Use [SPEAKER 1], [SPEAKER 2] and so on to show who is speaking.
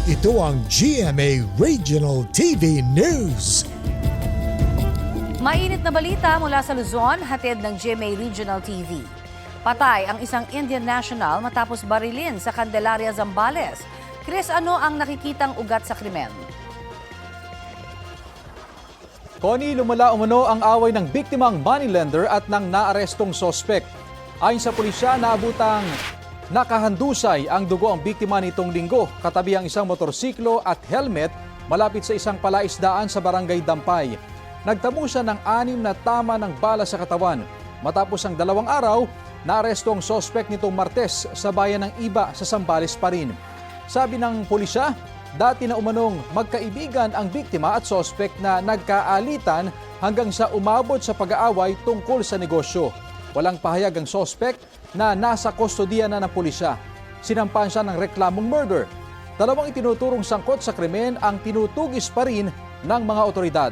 [SPEAKER 1] Ito ang GMA Regional TV News.
[SPEAKER 2] Mainit na balita mula sa Luzon, hatid ng GMA Regional TV. Patay ang isang Indian national matapos barilin sa Candelaria, Zambales. Chris, ano ang nakikitang ugat sa krimen?
[SPEAKER 3] Connie, lumala umano ang away ng biktimang moneylender at ng naarestong sospek. Ayon sa pulisya, naabutang nakahandusay ang dugo ang biktima nitong linggo, katabi ang isang motorsiklo at helmet malapit sa isang palaisdaan sa barangay Dampay. Nagtamo siya ng 6 na tama ng bala sa katawan. Matapos ang 2 araw, naaresto ang sospek nitong Martes sa bayan ng Iba sa Zambales pa rin. Sabi ng pulisya, dati na umanong magkaibigan ang biktima at sospek na nagkaalitan hanggang sa umabot sa pag-aaway tungkol sa negosyo. Walang pahayag ang sospek na nasa kustodiya na ng pulisya. Sinampahan siya ng reklamong murder. 2 itinuturong sangkot sa krimen ang tinutugis pa rin ng mga otoridad.